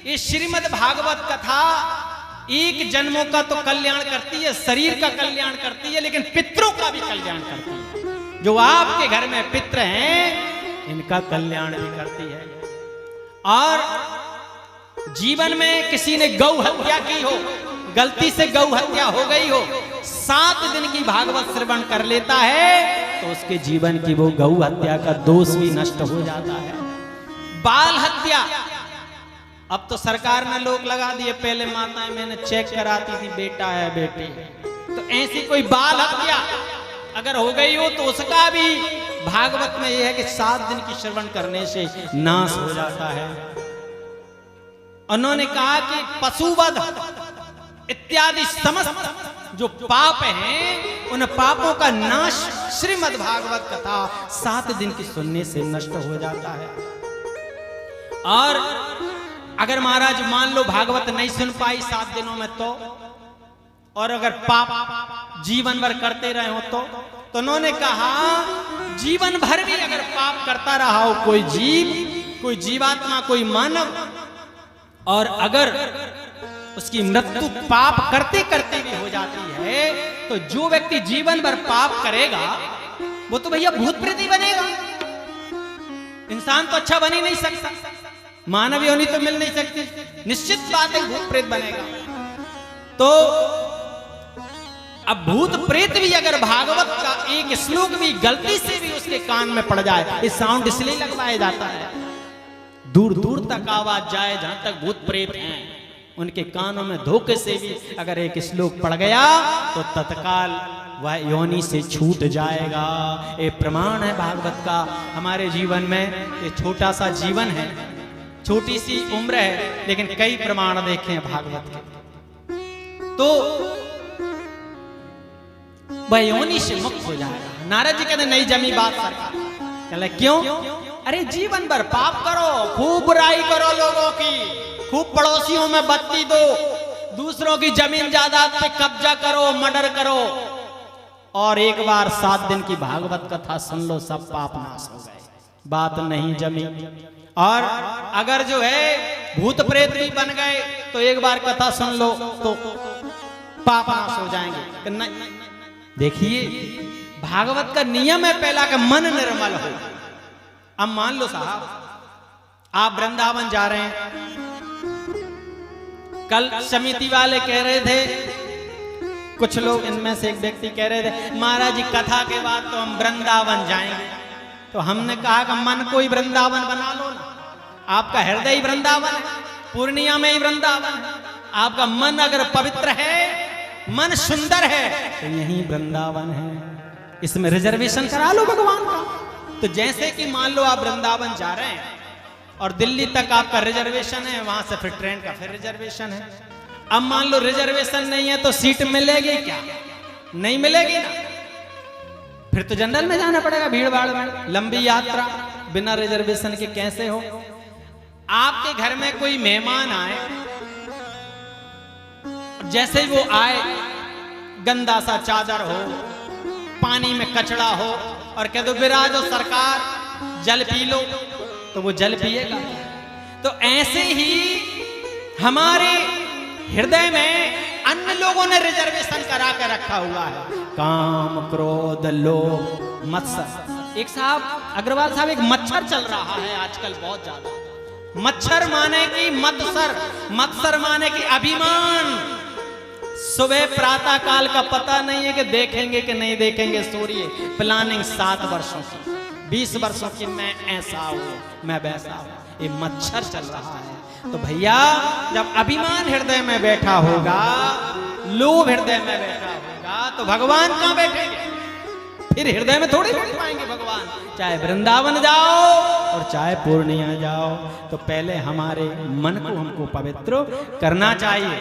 ये श्रीमद् भागवत कथा एक जन्मों का तो कल्याण करती है, शरीर का कल्याण करती है, लेकिन पितरों का भी कल्याण करती है। जो आपके घर में पित्र हैं, इनका कल्याण भी करती है। और जीवन में किसी ने गौ हत्या की हो, गलती से गौ हत्या हो गई हो, 7 दिन की भागवत श्रवण कर लेता है तो उसके जीवन की वो गौ हत्या का दोष भी नष्ट हो जाता है। बाल हत्या, अब तो सरकार ने लोग लगा दिए, पहले माताएं मैंने चेक कराती थी बेटा है बेटी है, तो ऐसी कोई बाल हत्या अगर हो गई हो तो उसका भी भागवत में यह है कि 7 दिन की श्रवण करने से नाश हो जाता है। उन्होंने कहा कि पशुवध इत्यादि समस्त जो पाप हैं, उन पापों का नाश श्रीमद् भागवत कथा 7 दिन की सुनने से नष्ट हो जाता है। और अगर महाराज मान लो भागवत नहीं सुन पाई 7 दिनों में तो, और अगर पाप जीवन भर करते रहे हो तो उन्होंने कहा जीवन भर भी अगर पाप करता रहा हो कोई जीव, कोई जीवात्मा, कोई मानव, और अगर उसकी मृत्यु पाप करते करते भी हो जाती है, तो जो व्यक्ति जीवन भर पाप करेगा वो तो भैया भूत प्रेत ही बनेगा। इंसान तो अच्छा बन ही नहीं सकता, मानव योनि तो मिल नहीं सकती, निश्चित बात है भूत प्रेत बनेगा। तो अब भूत प्रेत भी अगर भागवत का एक श्लोक भी गलती से भी उसके कान में पड़ जाए, ये साउंड इसलिए लगवाया जाता है दूर दूर तक आवाज जाए, जहां तक भूत प्रेत हैं उनके कानों में धोखे से भी अगर एक श्लोक पड़ गया तो तत्काल वह योनि से छूट जाएगा। ये प्रमाण है भागवत का। हमारे जीवन में ये छोटा सा जीवन है, छोटी सी उम्र है, लेकिन कई प्रमाण देखे हैं भागवत के, तो वह योनि से मुक्त हो जाएगा। नारद जी कहते नहीं जमी बात सरकार। कहले क्यों? अरे जीवन भर पाप करो, खूब बुराई करो लोगों की, खूब पड़ोसियों में बत्ती दो, दूसरों की जमीन जायदाद पे कब्जा करो, मर्डर करो, और एक बार 7 दिन की भागवत कथा सुन लो, सब पाप नाश हो गए, बात नहीं जमी। और अगर जो है भूत प्रेत भी बन गए तो एक बार कथा सुन लो तो पाप नाश हो जाएंगे। नहीं, देखिए भागवत का नियम है पहला का मन निर्मल हो। अब मान लो साहब आप वृंदावन जा रहे हैं, कल समिति वाले कह रहे थे, कुछ लोग इनमें से एक व्यक्ति कह रहे थे महाराज जी कथा के बाद तो हम वृंदावन जाएंगे। तो हमने कहा कि मन को ही वृंदावन बना लो ना, आपका हृदय ही वृंदावन है, पूर्णिया में ही वृंदावन है। आपका मन अगर पवित्र है, मन सुंदर है, तो यही वृंदावन है। इसमें रिजर्वेशन करा लो भगवान का। तो जैसे कि मान लो आप वृंदावन जा रहे हैं और दिल्ली तक आपका रिजर्वेशन है, वहां से फिर ट्रेन का फिर रिजर्वेशन है। अब मान लो रिजर्वेशन नहीं है तो सीट मिलेगी क्या? नहीं मिलेगी ना, फिर तो जनरल में जाना पड़ेगा, भीड़ भाड़ में। लंबी यात्रा बिना रिजर्वेशन के कैसे हो? आपके घर में कोई मेहमान आए, जैसे ही वो आए गंदा सा चादर हो, पानी में कचड़ा हो, और कह दो विराजो सरकार जल पी लो, तो वो जल पिएगा। तो ऐसे ही हमारे हृदय में अन्य लोगों ने रिजर्वेशन करा के रखा हुआ है। काम, क्रोध, लोभ, मत्सर। एक साहब अग्रवाल साहब, एक मच्छर चल रहा है आजकल बहुत ज्यादा। मच्छर माने की मत्सर, मत्सर माने की अभिमान। सुबह प्रातः काल का पता नहीं है कि देखेंगे कि नहीं देखेंगे सूर्य। प्लानिंग 7 वर्षों की, 20 वर्षों की, मैं ऐसा हूं, मैं वैसा हूं। ये मच्छर चल रहा है। तो भैया जब अभिमान हृदय में बैठा होगा, लोभ हृदय में बैठा होगा, तो भगवान कहां बैठेंगे? फिर हृदय में थोड़ी बैठ पाएंगे भगवान। चाहे वृंदावन जाओ और चाहे पूर्णिया जाओ, तो पहले हमारे मन को हमको पवित्र करना चाहिए।